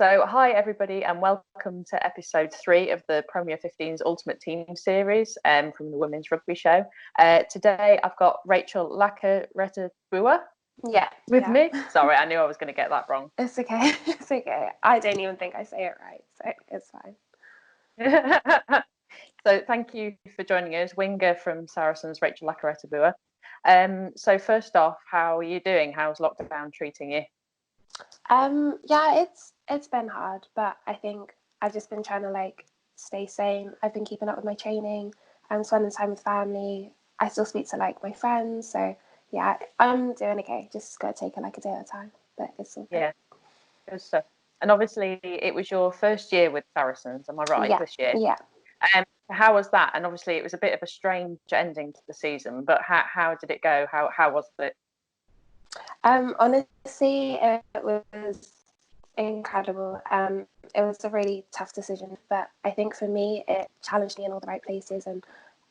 Hi everybody, and welcome to episode 3 of the Premier 15's Ultimate Team series from the Women's Rugby Show. Today I've got Rachel Laqeretabua with me. Sorry, I knew I was going to get that wrong. It's okay. It's okay. I don't even think I say it right, so it's fine. So thank you for joining us, winger from Saracens, Rachel Laqeretabua. So first off, how are you doing? How's lockdown treating you? Yeah, it's been hard, but I think I've just been trying to stay sane. I've been keeping up with my training and spending time with family. I still speak to my friends, so yeah, I'm doing okay. Just gotta take it a day at a time, but it's all good. Yeah, good stuff. And obviously, it was your first year with Saracens, am I right? Yeah, This year. yeah. How was that? And obviously, it was a bit of a strange ending to the season, but how did it go? How was it? Honestly, it was incredible. It was a really tough decision, but I think for me, it challenged me in all the right places, and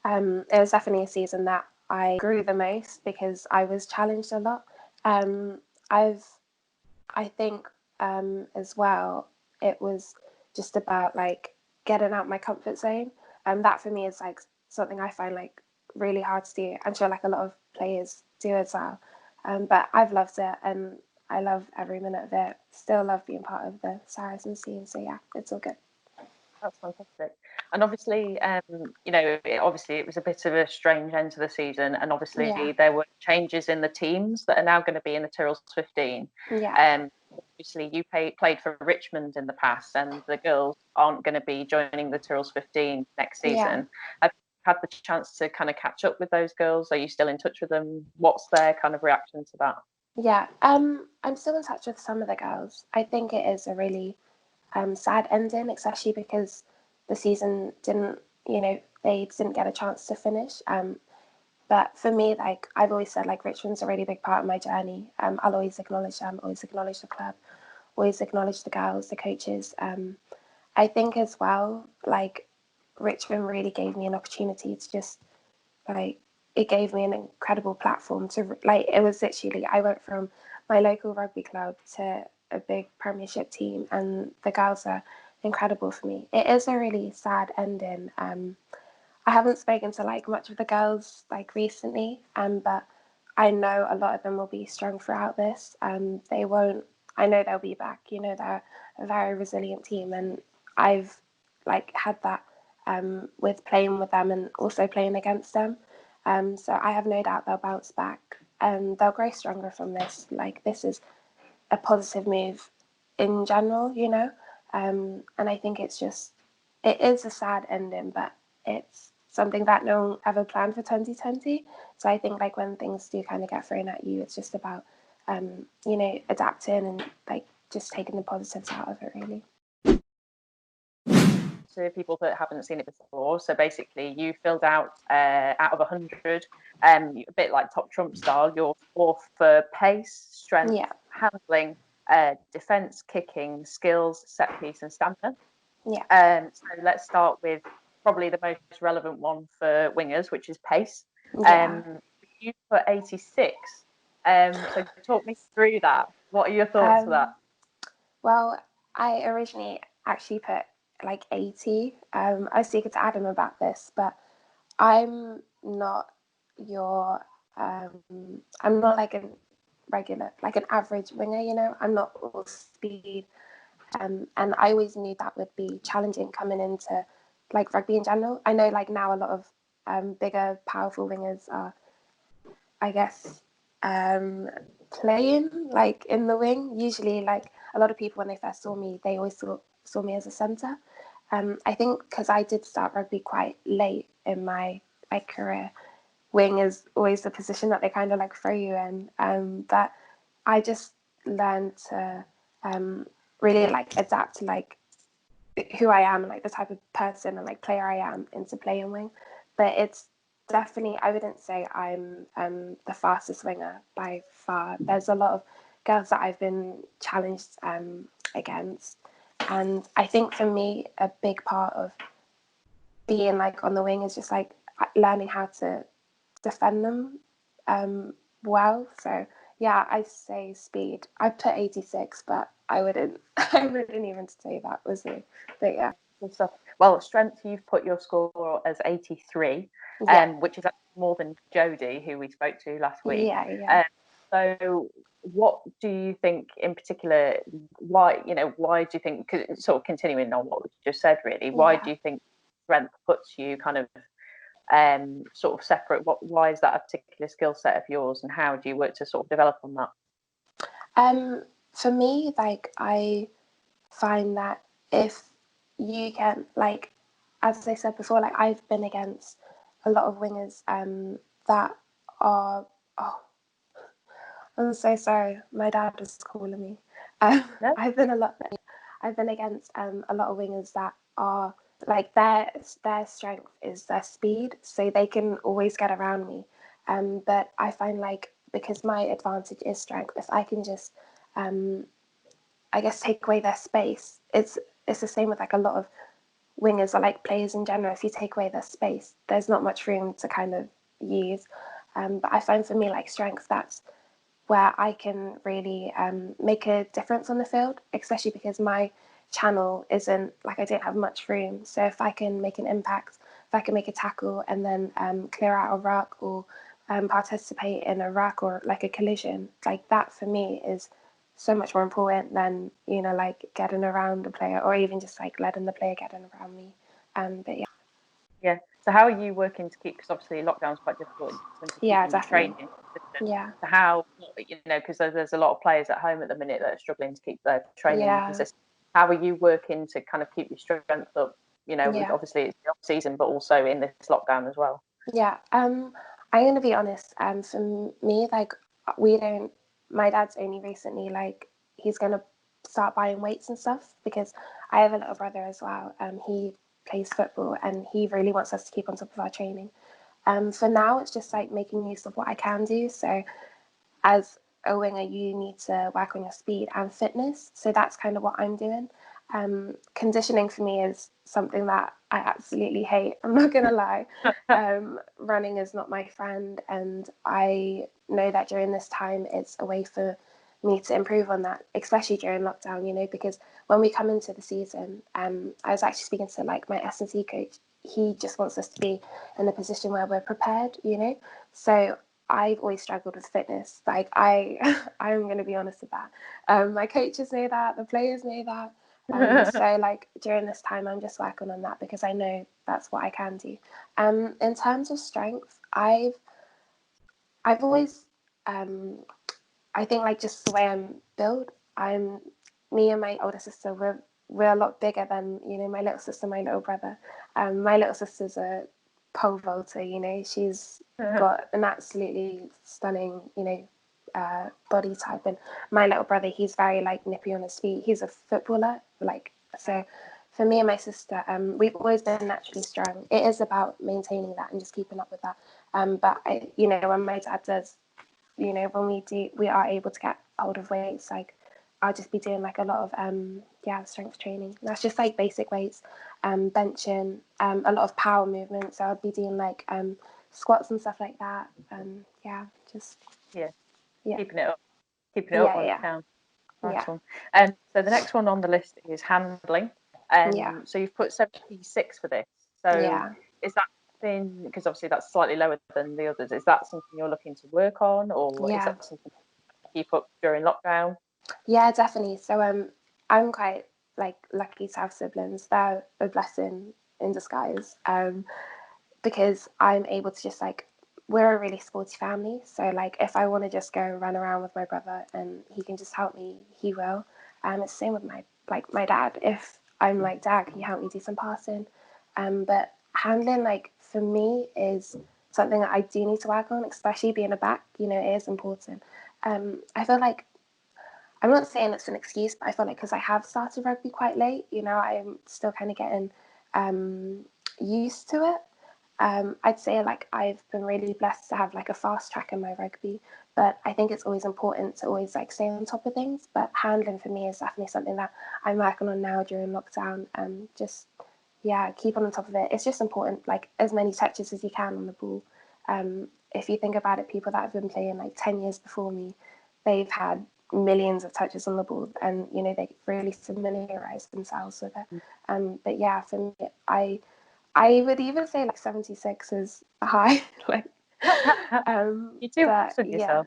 it was definitely a season that I grew the most because I was challenged a lot. I think as well, it was just about getting out my comfort zone, and that for me is something I find really hard to do. I'm sure a lot of players do as well, but I've loved it and I love every minute of it. Still love being part of the Saracens team, so yeah, it's all good. That's fantastic. And obviously, it was a bit of a strange end to the season, and obviously there were changes in the teams that are now going to be in the Tyrrell's 15. Yeah. Obviously, you played for Richmond in the past, and the girls aren't going to be joining the Tyrrell's 15 next season. Yeah. Have you had the chance to kind of catch up with those girls? Are you still in touch with them? What's their kind of reaction to that? Yeah, I'm still in touch with some of the girls. I think it is a really sad ending, especially because the season didn't, they didn't get a chance to finish. But for me, I've always said, Richmond's a really big part of my journey. I'll always acknowledge them, always acknowledge the club, always acknowledge the girls, the coaches. I think as well, Richmond really gave me an opportunity to just it gave me an incredible platform to it was literally, I went from my local rugby club to a big Premiership team, and the girls are incredible for me. It is a really sad ending. I haven't spoken to much of the girls recently, but I know a lot of them will be strong throughout this. They won't. I know they'll be back. They're a very resilient team, and I've had that with playing with them and also playing against them. So I have no doubt they'll bounce back and they'll grow stronger from this. This is a positive move in general, and I think it is a sad ending, but it's something that no one ever planned for 2020. So I think when things do kind of get thrown at you, it's just about adapting and just taking the positives out of it, really. To people that haven't seen it before, so basically you filled out of 100, a bit like Top Trump style, you're 4th for pace, strength, handling, defence, kicking, skills, set piece and stamina. So let's start with probably the most relevant one for wingers, which is pace. You put 86, so talk me through that. What are your thoughts for that? Well, I originally actually put 80. I was speaking to Adam about this, but I'm not I'm not a regular, an average winger, I'm not all speed. And I always knew that would be challenging coming into rugby in general. I know now a lot of bigger, powerful wingers are, I guess, playing in the wing. Usually a lot of people when they first saw me, they always saw me as a centre. I think because I did start rugby quite late in my career, wing is always the position that they kind of throw you in. But I just learned to really adapt to who I am and the type of person and player I am into playing wing. But it's definitely, I wouldn't say I'm the fastest winger by far. There's a lot of girls that I've been challenged against, and I think for me a big part of being on the wing is just learning how to defend them well. So yeah, I say speed. I put 86, but I wouldn't I wouldn't even say that was me. But yeah. Good stuff. Well, strength, you've put your score as 83, which is actually more than Jodie, who we spoke to last week. Yeah. So what do you think in particular, why do you think, sort of continuing on what we just said really, why do you think strength puts you kind of sort of separate? Why is that a particular skill set of yours, and how do you work to sort of develop on that? For me, like, I find that if you can, like, as I said before, like, I've been against a lot of wingers that are, oh, I'm so sorry, my dad was calling me. No? I've been against a lot of wingers that are like, their strength is their speed, so they can always get around me. But I find, like, because my advantage is strength, if I can just I guess take away their space, it's the same with like a lot of wingers or like players in general. If you take away their space, there's not much room to kind of use. But I find for me, like, strength, that's where I can really make a difference on the field, especially because my channel isn't, like, I don't have much room. So if I can make an impact, if I can make a tackle and then clear out a ruck, or participate in a ruck or like a collision, like, that for me is so much more important than, like, getting around the player, or even just like letting the player get in around me. But yeah. So how are you working to keep, because obviously lockdown's quite difficult in terms of keeping your training consistent. Yeah. So how, because there's a lot of players at home at the minute that are struggling to keep their training consistent. How are you working to kind of keep your strength up? Obviously it's the off season, but also in this lockdown as well. Yeah. I'm going to be honest. For me, like, my dad's only recently, like, he's going to start buying weights and stuff, because I have a little brother as well. He plays football and he really wants us to keep on top of our training. For now, it's just like making use of what I can do. So as a winger, you need to work on your speed and fitness. So that's kind of what I'm doing. Conditioning for me is something that I absolutely hate. I'm not going to lie. Running is not my friend. And I know that during this time, it's a way for me to improve on that, especially during lockdown, because when we come into the season, I was actually speaking to like my S&C coach. He just wants us to be in a position where we're prepared. So I've always struggled with fitness. Like, I'm going to be honest with that. My coaches know that, the players know that. So like during this time, I'm just working on that because I know that's what I can do. In terms of strength, I've always, I think, like, just the way I'm built, me and my older sister, we're a lot bigger than, my little sister, my little brother. My little sister's a pole vaulter, she's got an absolutely stunning, body type. And my little brother, he's very, like, nippy on his feet. He's a footballer, like, so for me and my sister, we've always been naturally strong. It is about maintaining that and just keeping up with that. But when my dad does, when we are able to get hold of weights, like, I'll just be doing like a lot of strength training. That's just like basic weights, benching, a lot of power movement. So I'll be doing like squats and stuff like that. Keeping it up while you can. Nice one. So the next one on the list is handling. So you've put 76 for this. So is that something, because obviously that's slightly lower than the others, is that something you're looking to work on, or is that something to keep up during lockdown? Yeah, definitely. So I'm quite, like, lucky to have siblings. They're a blessing in disguise, because I'm able to just, like, we're a really sporty family. So, like, if I want to just go and run around with my brother and he can just help me, he will. It's the same with my dad. If I'm like, Dad, can you help me do some passing? But handling, like, for me, is something that I do need to work on, especially being a back. It is important. I feel like, I'm not saying it's an excuse, but I feel like because I have started rugby quite late, I'm still kind of getting used to it. I'd say, like, I've been really blessed to have like a fast track in my rugby, but I think it's always important to always, like, stay on top of things. But handling for me is definitely something that I'm working on now during lockdown, and just keep on top of it. It's just important, like, as many touches as you can on the ball. If you think about it, people that have been playing like 10 years before me, they've had millions of touches on the ball, and you know, they really familiarize themselves with it. But yeah, for me, I would even say like 76 is a high. Like, you're too hard on yeah. yourself.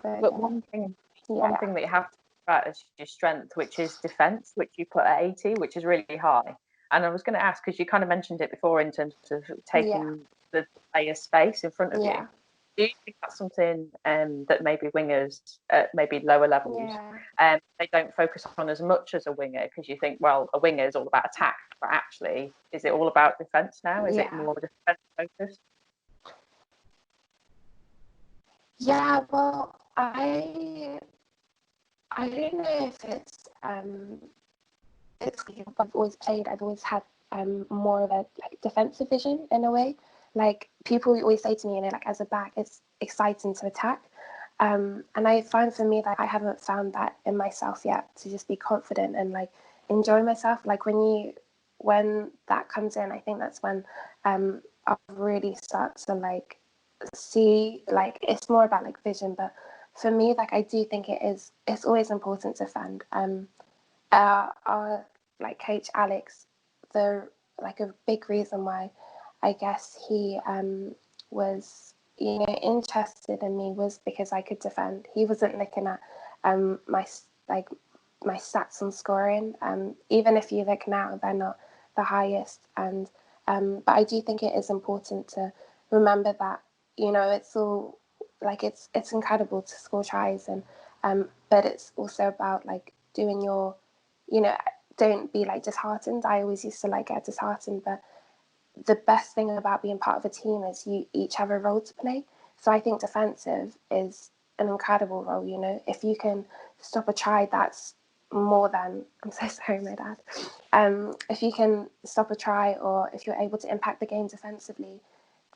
But one thing that you have to think about is your strength, which is defence, which you put at 80, which is really high. And I was going to ask, because you kind of mentioned it before in terms of taking the player's space in front of you. Do you think that's something that maybe wingers at maybe lower levels, they don't focus on as much as a winger, because you think, well, a winger is all about attack, but actually, is it all about defence now? Is it more defence focused? Yeah, well, I don't know if it's I've always played. I've always had more of a like defensive vision in a way. Like people always say to me, you know, like as a back, it's exciting to attack. And I find for me that I haven't found that in myself yet, to just be confident and like enjoy myself. Like when that comes in, I think that's when I'll really start to like see, like it's more about like vision. But for me, like I do think it's always important to defend. Our like coach Alex, the like a big reason why I guess he was, you know, interested in me was because I could defend. He wasn't looking at my like my stats on scoring. Even if you look now, they're not the highest. And but I do think it is important to remember that, you know, it's all like it's incredible to score tries, and but it's also about like doing your, you know, don't be like disheartened. I always used to like get disheartened, but the best thing about being part of a team is you each have a role to play. So I think defensive is an incredible role. You know, if you can stop a try, that's more than, I'm so sorry, my dad. If you can stop a try, or if you're able to impact the game defensively,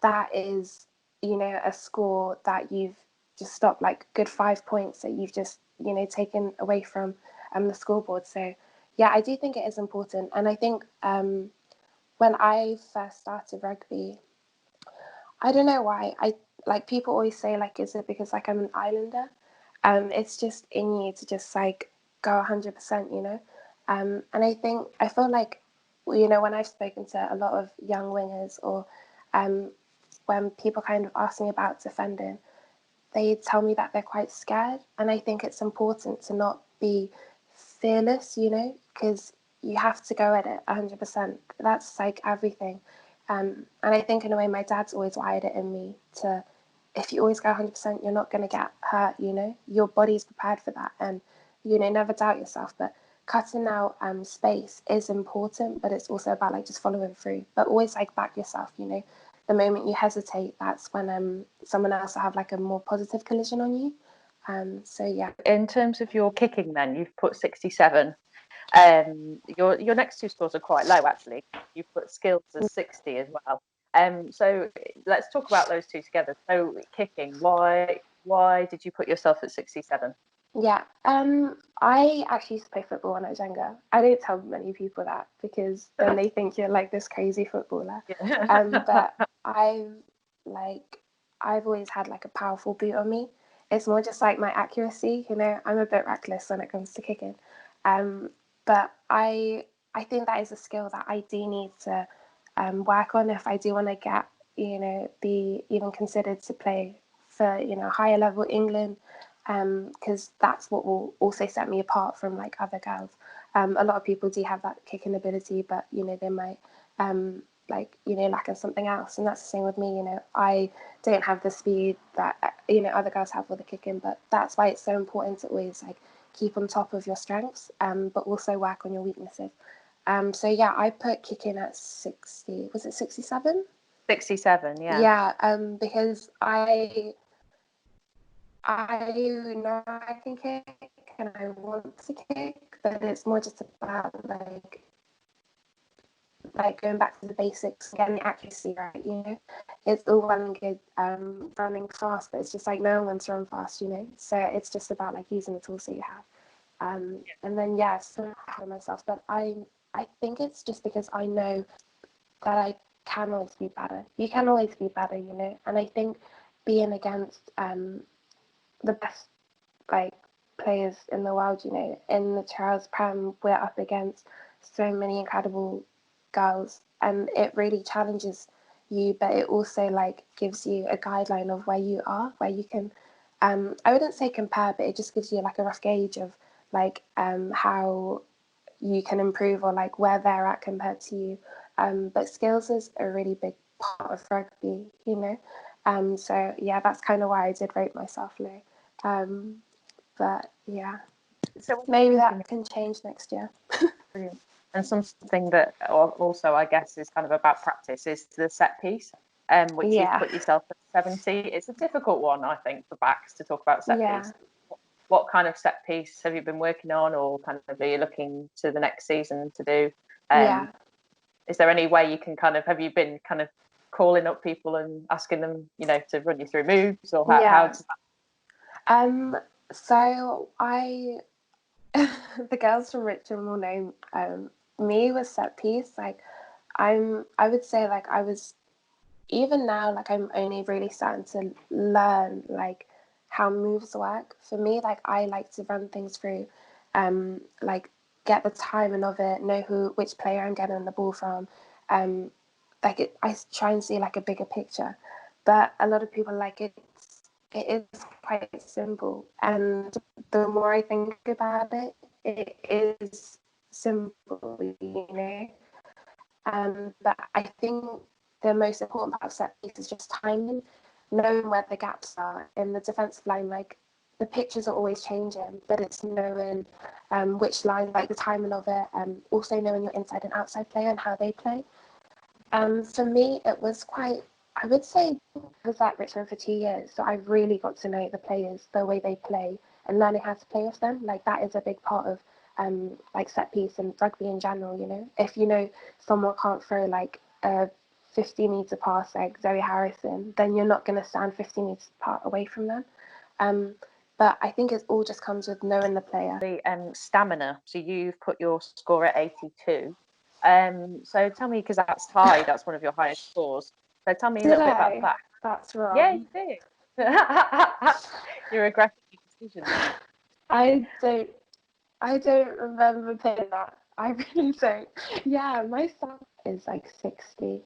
that is, you know, a score that you've just stopped, like good 5 points that you've just, you know, taken away from the scoreboard. So yeah, I do think it is important. And I think when I first started rugby, I don't know why, I like, people always say like, is it because like I'm an islander? It's just in you to just like go 100%, you know. And I feel like, you know, when I've spoken to a lot of young wingers, or when people kind of ask me about defending, they tell me that they're quite scared. And I think it's important to not be fearless, you know, because you have to go at it 100%. That's like everything. And I think in a way, my dad's always wired it in me to, if you always go 100%, you're not going to get hurt, you know, your body's prepared for that. And, you know, never doubt yourself. But cutting out space is important, but it's also about like just following through, but always like back yourself, you know. The moment you hesitate, that's when someone else will have like a more positive collision on you. So yeah. In terms of your kicking, then you've put 67. Your next two scores are quite low, actually. You've put skills as 60 as well. So let's talk about those two together. So kicking, why did you put yourself at 67? Yeah, I actually used to play football when I was younger. I don't tell many people that, because then they think you're like this crazy footballer. But I've always had like a powerful boot on me. It's more just like my accuracy, you know. I'm a bit reckless when it comes to kicking. But I think that is a skill that I do need to work on if I do want to get, you know, be even considered to play for, you know, higher level England. Because that's what will also set me apart from like other girls. A lot of people do have that kicking ability, but you know, they might like, you know, lack in something else. And that's the same with me. You know, I don't have the speed that, you know, other girls have with the kicking, but that's why it's so important to always like keep on top of your strengths, but also work on your weaknesses. So yeah, I put kicking at 60. Was it 67? 67, yeah. Yeah, because I know I can kick and I want to kick, but it's more just about like going back to the basics, getting the accuracy right, you know. It's all well and good running fast, but it's just like no one's run fast, you know. So it's just about like using the tools that you have. And then yeah, so for myself, but I think it's just because I know that I can always be better. You can always be better, you know. And I think being against the best like players in the world, you know. In the Charles Prem, we're up against so many incredible girls, and it really challenges you, but it also like gives you a guideline of where you are, where you can, I wouldn't say compare, but it just gives you like a rough gauge of like how you can improve, or like where they're at compared to you. But skills is a really big part of rugby, you know. So yeah, that's kind of why I did rate myself low. But yeah, So maybe that can change next year. Brilliant. And something that also, I guess, is kind of about practice is the set piece, which you've put yourself at 70. It's a difficult one, I think, for backs to talk about set piece. What kind of set piece have you been working on, or kind of are you looking to the next season to do? Is there any way you can kind of, have you been kind of calling up people and asking them, you know, to run you through moves, or how does that? So the girls from Richmond will know me with set piece. Like I would say like I was, even now, like I'm only really starting to learn like how moves work. For me, like I like to run things through, like get the timing of it, know which player I'm getting the ball from. I try and see like a bigger picture, but a lot of people like it is quite simple, and the more I think about it, it is simple, you know. But I think the most important part of set piece is just timing, knowing where the gaps are in the defensive line. Like the pictures are always changing, but it's knowing which line, like the timing of it, also knowing your inside and outside player and how they play. For me, it was quite, I would say, I was at Richmond for 2 years, so I really got to know the players, the way they play, and learning how to play with them. Like that is a big part of like set piece and rugby in general. You know, if you know someone can't throw like a 50-meter pass like Zoe Harrison, then you're not going to stand 50 meters apart away from them. But I think it all just comes with knowing the player. The stamina. So you've put your score at 82. So tell me, because that's high, that's one of your highest scores. So tell me a little bit about that. That's wrong. Yeah, you do. You're regretting your decision now. I don't remember putting that. I really don't. Yeah, my stat is like 60.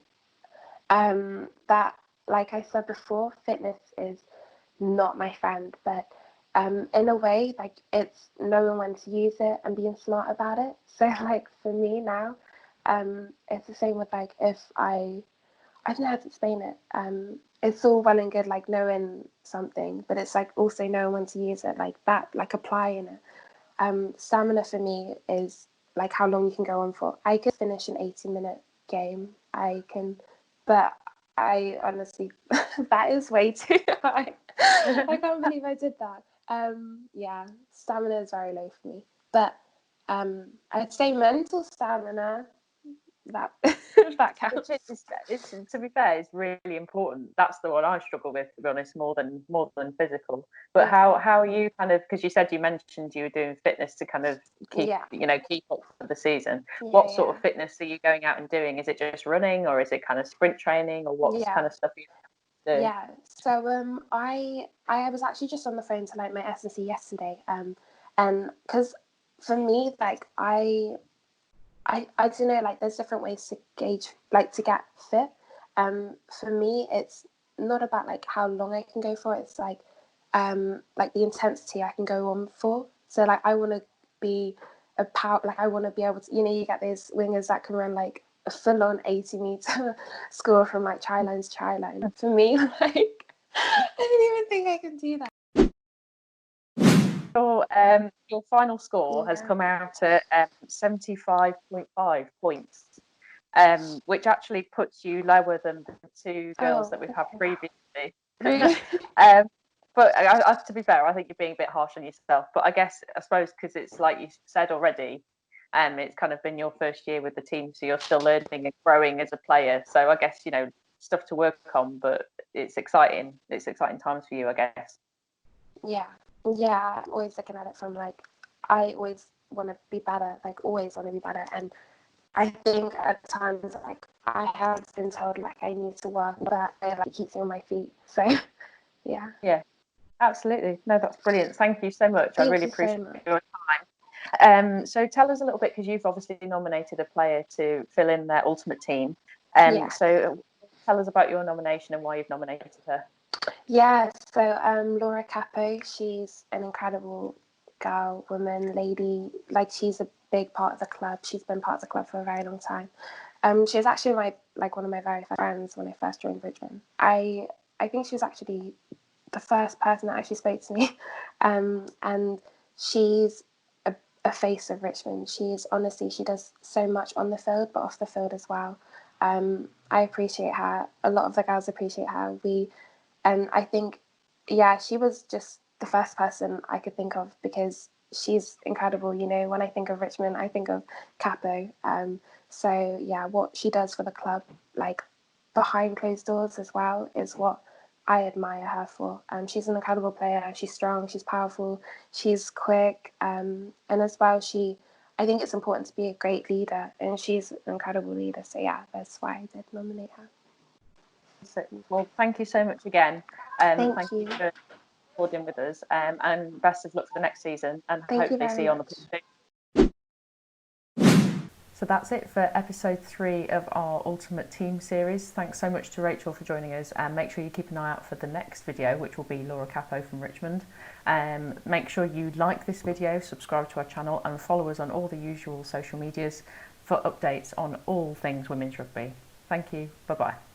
That, like I said before, fitness is not my friend, but in a way, like it's knowing when to use it and being smart about it. So like for me now, it's the same with like if I don't know how to explain it. It's all well and good like knowing something, but it's like also knowing when to use it, like that, like applying it. Stamina for me is like how long you can go on for. I could finish an 80-minute game. I can, but I honestly, that is way too high. I can't believe I did that. Yeah, stamina is very low for me. But I'd say mental stamina, that that counts. It's, to be fair, it's really important. That's the one I struggle with, to be honest, more than physical. But how are you kind of, because you mentioned you were doing fitness to kind of keep keep up for the season. What sort of fitness are you going out and doing? Is it just running, or is it kind of sprint training, or what kind of stuff are you doing? Yeah, so I was actually just on the phone to like my S&C yesterday, and because for me, like I don't know, like there's different ways to gauge, like to get fit. For me, it's not about like how long I can go for. It's like the intensity I can go on for. So like I want to be a power, like I want to be able to, you get those wingers that can run like a full-on 80-meter score from like try line to try line. For me, like I didn't even think I could do that. Your final score has come out at 75.5 points, which actually puts you lower than the two girls that we've had previously. Really? But to be fair, I think you're being a bit harsh on yourself. But I suppose because it's like you said already, it's kind of been your first year with the team, so you're still learning and growing as a player. So I guess stuff to work on, but it's exciting. It's exciting times for you, I guess. Yeah, always looking at it from like, I always want to be better, like always want to be better. And I think at times like I have been told like I need to work, but I like keep on my feet. So yeah. Absolutely. No, that's brilliant. Thank you so much. I Thank really you so appreciate much. your time. So tell us a little bit, because you've obviously nominated a player to fill in their ultimate team. Yeah. So tell us about your nomination and why you've nominated her. Yeah, so Laqeretabua, she's an incredible girl, woman, lady. Like, she's a big part of the club. She's been part of the club for a very long time. She was actually one of my very first friends when I first joined Richmond. I think she was actually the first person that actually spoke to me, and she's a face of Richmond. She's honestly, she does so much on the field, but off the field as well. I appreciate her. A lot of the girls appreciate her. And I think, yeah, she was just the first person I could think of, because she's incredible. You know, when I think of Richmond, I think of Capo. So yeah, what she does for the club, like behind closed doors as well, is what I admire her for. She's an incredible player. She's strong. She's powerful. She's quick. And as well, I think it's important to be a great leader, and she's an incredible leader. So yeah, that's why I did nominate her. Well, thank you so much again. Thank you for recording with us, and best of luck for the next season, and Thank hopefully you see you on the pitch. So that's it for episode 3 of our Ultimate Team series. Thanks so much to Rachel for joining us, and make sure you keep an eye out for the next video, which will be Laqeretabua from Richmond. Make sure you like this video, subscribe to our channel, and follow us on all the usual social medias for updates on all things women's rugby. Thank you. Bye-bye.